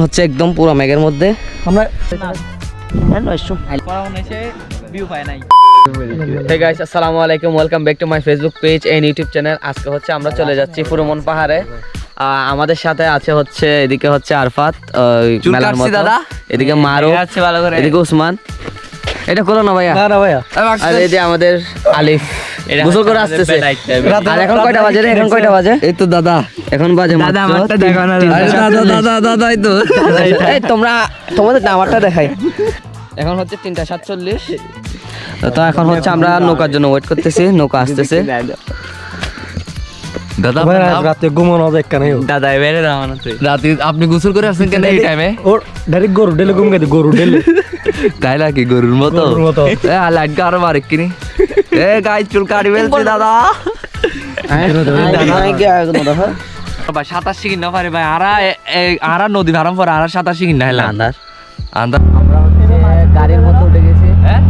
হচ্ছে একদম পুরো মেঘের মধ্যে আমরা Hey guys, আসসালামু আলাইকুম, welcome back to my Facebook page and YouTube channel. আজকে হচ্ছে আমরা চলে যাচ্ছি ফুরুমন পাহাড়ে। আমাদের সাথে আছে হচ্ছে এদিকে হচ্ছে আরফাত মেলার মতো, এদিকে মারু, এদিকে উসমান। এটা করো না ভাইয়া, আর এই যে আমাদের আলিফ গোসল করে আসতেছে। আর এখন কয়টা বাজে রে? এখন কয়টা বাজে? এই তো দাদা এখন বাজে দাদা আমারটা দেখো না দাদা এই তো এই তোমরা তোমাদের আমারটা দেখাই। এখন হচ্ছে 3:47। তো এখন হচ্ছে আমরা নৌকার জন্য ওয়েট করতেছি, নৌকা আসতেছে। দাদা রাতে ঘুমানো যায় কেন? দাদা এবারে রাতে আপনি গোসল করে আসছেন কেন এই টাইমে? ওর ডাইরেক্ট গরু ডেলে ঘুম গেছে, গরু ডেলে তাই নাকি? গরুর মতো লাইট কারো মারে কিনি। এ গাই চুল কাটি ফেলছি দাদা। সাঁতার শিখি না পারে ভাই, আরা নদী ভাড়াম পরে আর সাঁতার শিখি না হেলা আন্দার আন্দার। আমরা হচ্ছে গাড়ির মধ্যে উঠে গেছি। হ্যাঁ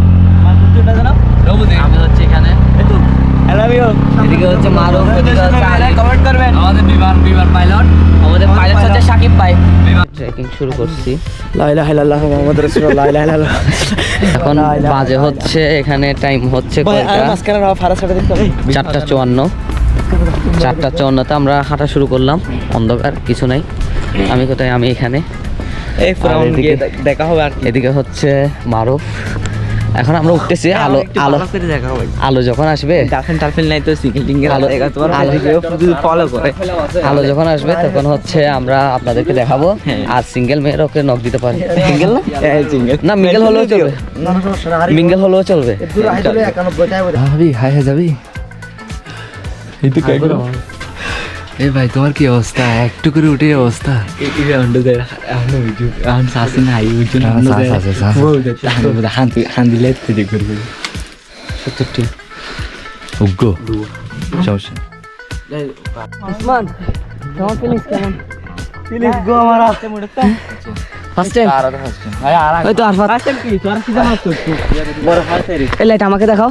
আমি হচ্ছে এখানে, এদিকে হচ্ছে মারু, কমেন্ট করবেন। আমাদের বিমান পাইলট, আমাদের পাইলট হচ্ছে সাকিব ভাই। ট্রেকিং শুরু করছি। লা ইলাহা ইল্লাল্লাহ মুহাম্মাদুর রাসূলুল্লাহ, লা ইলাহা ইল্লাল্লাহ। এখন বাজে হচ্ছে এখানে টাইম হচ্ছে কয়টা? 4:54 আমরা হাঁটা শুরু করলাম। অন্ধকার, কিছু নাই। আমি কোথায়? আমি এখানে। দেখা হবে আর এদিকে হচ্ছে মারুফ। এখন আমরা উঠতেছি। আলো আলো আলো যখন আসবে, আলো যখন আসবে তখন হচ্ছে আমরা আপনাদেরকে দেখাবো। আর সিঙ্গেল মেয়ের ওকে নক দিতে পারে। সিঙ্গেল না মিঙ্গেল হলেও চলবে, মিঙ্গেল হলেও চলবে। ভাবি হাই হাই যাবি? এ ভাই তোমার কি অবস্থা? একটু করে উঠে অবস্থা আমাকে দেখাও।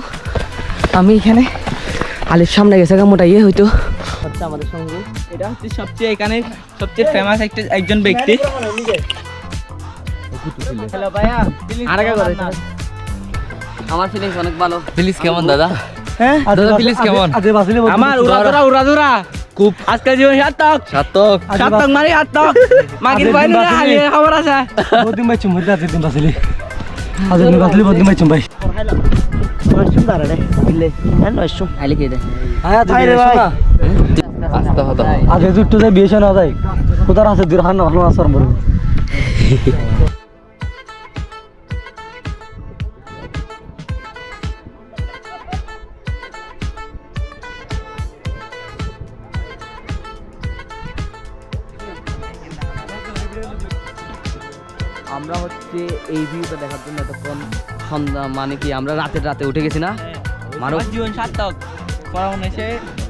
আমি এখানে আলিফ সামনে গেছে মোটা ইয়ে হইতো আমাদের সঙ্গে। এটা হচ্ছে সবচেয়ে এখানে সবচেয়ে ফেমাস একজন ব্যক্তি। হ্যালো ভাইয়া, আমার ফিলিংস অনেক ভালো। ফিলিংস কেমন দাদা? হ্যাঁ দাদা ফিলিংস কেমন? আমার উড়াদুরা খুব। আজকে জীবন সার্থক মানে সার্থক মাগির বাইরে হালিয়ে খবর আছে। বদিন ভাই চুমুর দাদা দিন বাসলি আজকে দিন বাসলি বদিন ভাই চুম ভাই সুন্দর রে দিলে নয়শো আইলে কে দে আয়া রে ভাই আস্তে হতো আগে জুট্টু যায় বিয়ে না যায় কোদার আছে দূর হান ভালো আসর মরু। আমরা হচ্ছে এই ভিউটা দেখার জন্য এতক্ষণ সন্ধ্যা মানে কি আমরা রাতে উঠে গেছি না? মারো জীবন সার্থক করা মনে হয়েছে,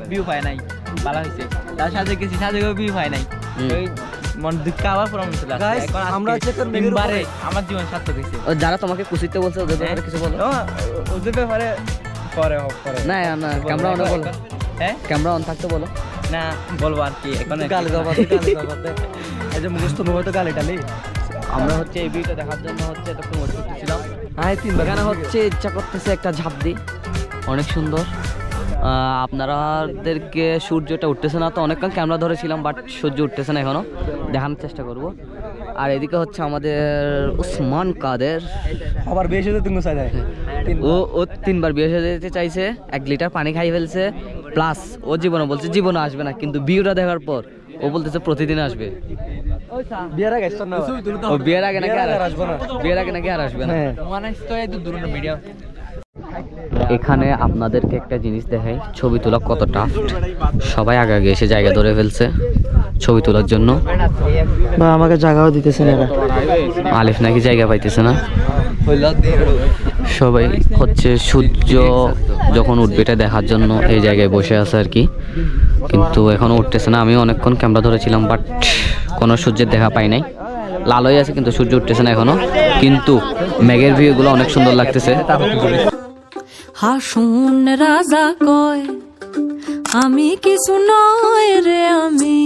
ভিউ পায় নাই, ভালো হয়েছে। তার সাথে গেছি, সাথে ভিউ পায় নাই, মন দুঃখ আবার পুরো মনে চলে আসছে। আমরা তিনবারে আমার জীবন সার্থক হয়েছে। যারা তোমাকে কুচিতে বলছে ওদের ব্যাপারে কিছু বলো। ওদের ব্যাপারে পরে না না ক্যামেরা অন বলো। হ্যাঁ ক্যামেরা অন থাকতে বলো না, বলবো আর কি। এখন গালি জবাব এই যে মুখস্থ তো গালি টালি। আমরা হচ্ছে এই ভিউটা দেখার জন্য হচ্ছে এতক্ষণ ওয়েট করতেছিলাম। হ্যাঁ এখানে হচ্ছে ইচ্ছা করতেছে একটা ঝাঁপ দিই, অনেক সুন্দর। আপনাদেরকে সূর্যটা উঠতেছে না তো, অনেকক্ষণ ক্যামেরা ধরেছিলাম বাট সূর্য উঠতেছে না, এখনো দেখানোর চেষ্টা করব। আর এদিকে হচ্ছে আমাদের উসমান কাদের, আবার বিয়ে সাথে ও 3বার বিয়ে সাথে যেতে চাইছে, 1 লিটার পানি খাই ফেলছে, প্লাস ও জীবনে বলছে জীবনে আসবে না, কিন্তু ভিউটা দেখার পর ও বলতেছে প্রতিদিন আসবে। বিয়ের আগে নাকি আর আসবে না, বিয়ের আগে নাকি আর আসবে না। এখানে আপনাদেরকে একটা জিনিস দেখাই, ছবি তোলা কত টাফ। সবাই আগে এসে জায়গা ধরে ফেলছে ছবি তোলার জন্য। আমাকে জায়গাও দিতেছে না, আলিফ নাকি জায়গা পাইতেছে না। সবাই হচ্ছে সূর্য যখন উঠবে এটা দেখার জন্য এই জায়গায় বসে আছে আর কি, কিন্তু এখনো উঠতেছে না। আমি অনেকক্ষণ ক্যামেরা ধরেছিলাম বাট কোনো সূর্যের দেখা পাই নাই। লাল হয়ে আছে কিন্তু সূর্য উঠতেছে না এখনো, কিন্তু মেঘের ভিউগুলো অনেক সুন্দর লাগতেছে। হাসুন রাজা কয় আমি কিছু নয় রে, আমি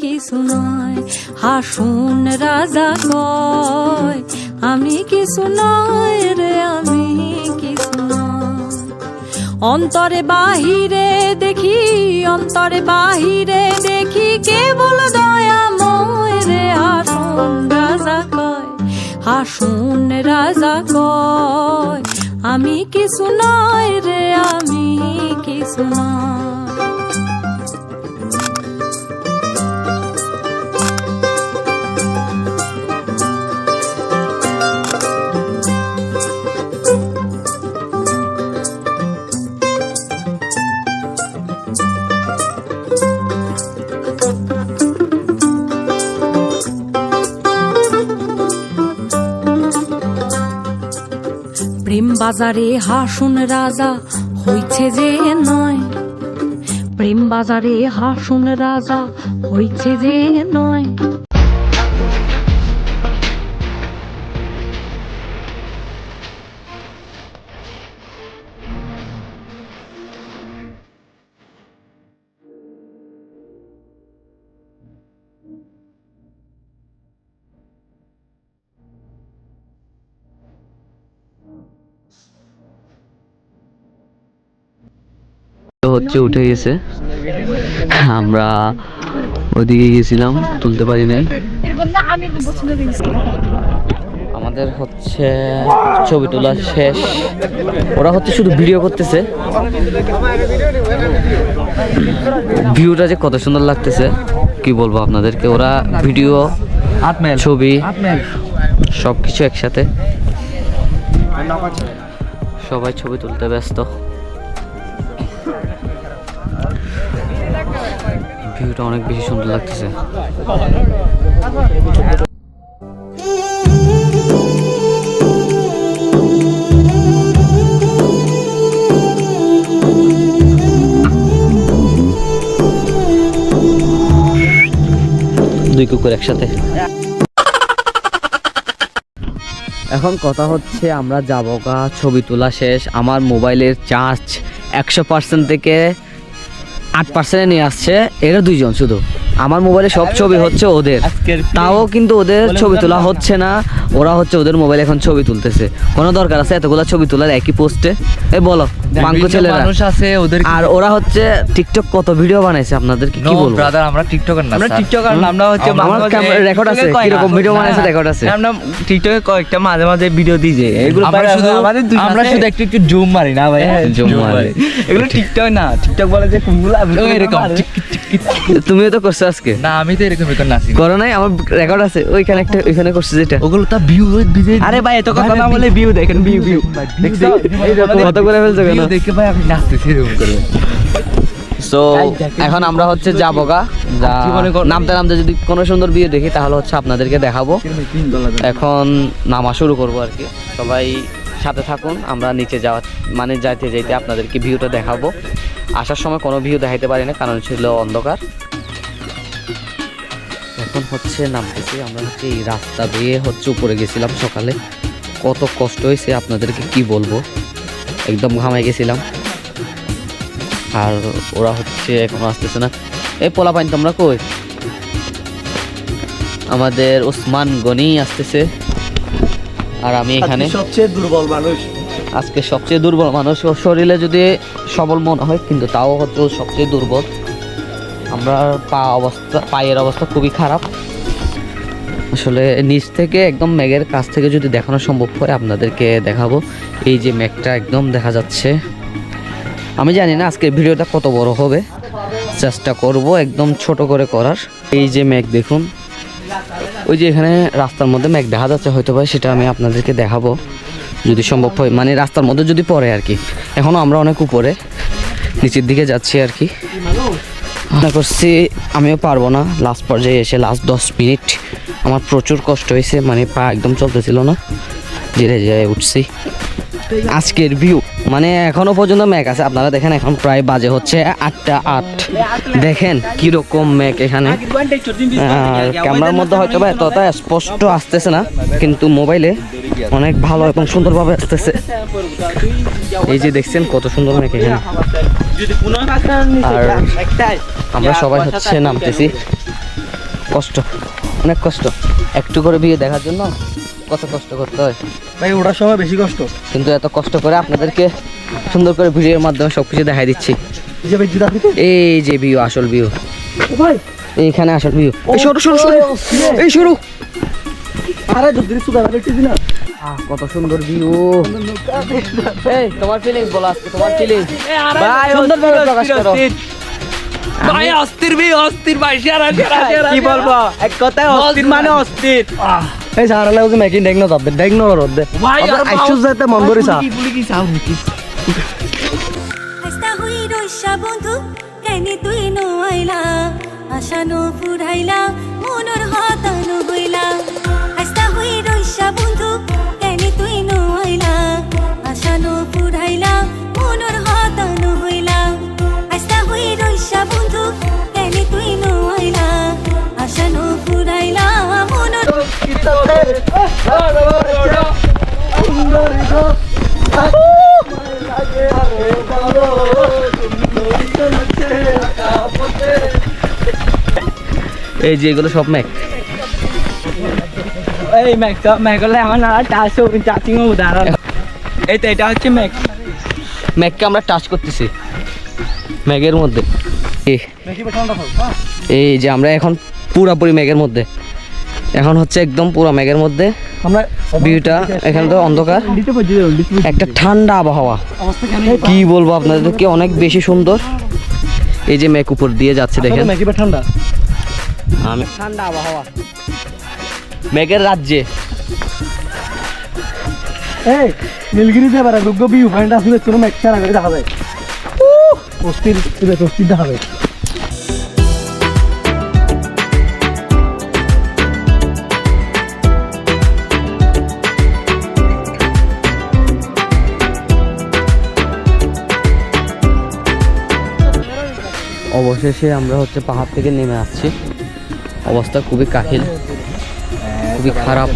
কিছু নয়, হাসুন রাজা কয় আমি কিছু নয় রে, আমি কিছু নয়। অন্তরে বাহিরে দেখি, অন্তরে বাহিরে দেখি কেবল দয়াময় রে, হাসুন রাজা কয়, হাসুন রাজা কয় আমি কিছু নয় রে, আমি কিছু নয়। প্রেম বাজারে হাসুন রাজা হইছে যে নয়, প্রেম বাজারে হাসুন রাজা হইছে যে নয়। হচ্ছে উঠে গেছে, আমরা ওদিকে গেছিলাম, তুলতে পারি নাই। আমাদের হচ্ছে ছবি তোলা শেষ, ওরা হচ্ছে শুধু ভিডিও করতেছে। ভিউটা যে কত সুন্দর লাগতেছে কি বলবো আপনাদেরকে। ওরা ভিডিও, ছবি সবকিছু একসাথে, সবাই ছবি তুলতে ব্যস্ত। ভিউটা অনেক বেশি সুন্দর লাগতেছে। দুই কুকুর একসাথে। এখন কথা হচ্ছে আমরা যাবো গা, ছবি তোলা শেষ। আমার মোবাইলের চার্জ 100% থেকে 8% নিয়ে আসছে, এরা দুইজন শুধু। আমার মোবাইলে সব ছবি হচ্ছে ওদের, তাও কিন্তু ওদের ছবি তোলা হচ্ছে না। ওরা হচ্ছে ওদের মোবাইলে এখন ছবি তুলতেছে। কোনো দরকার আছে এতগুলা ছবি তোলার একই পোস্টে? এই বলো, বাঙ্কু ছেলেরা মানুষ আছে ওদের। আর ওরা হচ্ছে টিকটক কত ভিডিও বানাইছে আপনাদেরকে কি বলবো ব্রাদার। আমরা টিকটকার না, আমরা টিকটকার না, আমরা হচ্ছে আমার রেকর্ড আছে, কি রকম ভিডিও বানাইছে রেকর্ড আছে। আমরা টিকটকে কয়েকটা মাঝে মাঝে ভিডিও দিই, এগুলো আমরা শুধু একটু একটু জুম মারি না ভাই, জুম মারি। এগুলো টিকটক না, টিকটক বলে যে কোনগুলো এরকম। তুমিও তো করছো আজকে? না আমি তো এরকম রেকর্ড নাছি করো নাই, আমার রেকর্ড আছে ওইখানে একটা, ওইখানে করছে যেটা। ওগুলো তা ভিউ দিছে। আরে ভাই এত কথা না বলে ভিউ দেখেন, ভিউ ভিউ দেখছি কত করে ফেলছো কেন দেখে ভাই আমি নাচতেছি এরকম করে। সো এখন আমরা হচ্ছে যাবো গা, নামতে নামতে যদি কোনো সুন্দর ভিউ দেখি তাহলে হচ্ছে আপনাদেরকে দেখাবো। এখন নামা শুরু করবো আর কি, সবাই সাথে থাকুন। আমরা নিচে যাওয়া মানে যাইতে যাইতে আপনাদেরকে ভিউটা দেখাবো। আসার সময় কোনো ভিউ দেখাইতে পারি না, কারণ ছিল অন্ধকার। এখন হচ্ছে নামতেছি আমরা, হচ্ছে এই রাস্তা দিয়ে হচ্ছে উপরে গেছিলাম সকালে, কত কষ্ট হয়েছে আপনাদেরকে কি বলবো, একদম ঘামাই গেছিলাম। আর ওরা হচ্ছে এখনো আসতেছে না। এই পোলা পাইন তোমরা কই? আমাদের ওসমান গনি আসতেছে, আর আমি এখানে সবচেয়ে দুর্বল মানুষ। আজকে সবচেয়ে দুর্বল মানুষ। ওর শরীরে যদি সবল মনে হয় কিন্তু তাও হচ্ছে সবচেয়ে দুর্বল। আমরা পায়ের অবস্থা খুবই খারাপ। আসলে নিচ থেকে একদম মেঘের কাছ থেকে যদি দেখানো সম্ভব হয় আপনাদেরকে দেখাবো। এই যে মেঘটা একদম দেখা যাচ্ছে। আমি জানি না আজকের ভিডিওটা কত বড় হবে, চেষ্টা করব একদম ছোট করে করার। এই যে মেঘ দেখুন, ওই যে এখানে রাস্তার মধ্যে মেঘ দেখা যাচ্ছে, হয়তো ভাই সেটা আমি আপনাদেরকে দেখাবো যদি সম্ভব হয়, মানে রাস্তার মধ্যে যদি পড়ে আর কি। এখনও আমরা অনেক উপরে নিচের দিকে যাচ্ছি আর কি। মনে করছি আমিও পারবো না, লাস্ট পর্যায়ে এসে লাস্ট 10 মিনিট আমার প্রচুর কষ্ট হয়েছে, মানে পা একদম চলতেছিল না, ধীরে ধীরে উঠছি। আজকের ভিউ মানে এখনো পর্যন্ত মেঘ আছে, আপনারা দেখেন এখন প্রায় বাজে হচ্ছে 8টা 8। দেখেন কিরকম মেঘ এখানে। ক্যামেরার মধ্যে হয়তো বা এতটা স্পষ্ট আসতেছে না, কিন্তু মোবাইলে অনেক ভালো এবং সুন্দরভাবে আসতেছে। এই যে দেখছেন কত সুন্দর মেঘ এখানে। আর আমরা সবাই হচ্ছে নামতেছি, কষ্ট, অনেক কষ্ট। একটু করে ভিউ দেখার জন্য কত কষ্ট করতে হয় ভাই, ওটার সময় বেশি কষ্ট। কিন্তু এত কষ্ট করে আপনাদেরকে সুন্দর করে ভিডিওর মাধ্যমে সবকিছু দেখাই দিচ্ছি। এই যে ভিউ, আসল ভিউ এইখানে, আসল ভিউ। এই সরু সরু সরু, এই সরু। আরে যদি সুদা দেখতেছি না, কত সুন্দর ভিউ। এই তোমার ফিলিংস বলো, আজকে তোমার ফিলিংস ভাই সুন্দরভাবে প্রকাশ করো ভাই। অস্থির ভাই, অস্থির ভাই, সেরা সেরা সেরা। কি বলবো, এক কথায় অস্থির মানে অস্থির। এই সারা লাগছে মেকিং ডেক না যাবে, ডেক না রদে ভাই আর আইসুস যাইতে মন করিছা। হাসতা হুই রইসা বন্ধু কেনে তুই নো আইলা আশা নো পুরাইলা মনর হতানো হইলা হাসতা হুই রইসা বন্ধু কেনে তুই নো আইলা আশা নো পুরাইলা মনর হতানো হইলা হাসতা হুই রইসা বন্ধু কেনে তুই নো আইলা আশা নো পুরাইলা মনর এই যে এগুলো সব মেঘ। এই মেঘলে আমার নালা টাচ চাচিং উদাহরণ। এই তো এটা হচ্ছে মেঘ। মেঘকে আমরা টাচ করতেছি মেঘের মধ্যে। এই যে আমরা এখন পুরাপুরি মেঘের মধ্যে, এখন হচ্ছে একদম পুরো মেঘের মধ্যে। আমরা ভিউটা এখানে তো অন্ধকার, একটা ঠান্ডা আবহাওয়া, কি বলবো আপনাদেরকে, অনেক বেশি সুন্দর। এই যে মেঘ উপর দিয়ে যাচ্ছে দেখেন, মেকিবা ঠান্ডা। আমি ঠান্ডা আবহাওয়া মেঘের রাজ্যে। এই নীলগিরি যাবার যোগ্য ভিউ পয়েন্ট আসলে কোনো মেকশন আগে দেখা যায়। অস্থির অস্থির দেখা যায়। অবশেষে আমরা হচ্ছে পাহাড় থেকে নেমে আসছি, অবস্থা খুবই কাহিল, খুবই খারাপ।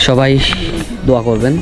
সবাই দোয়া করবেন।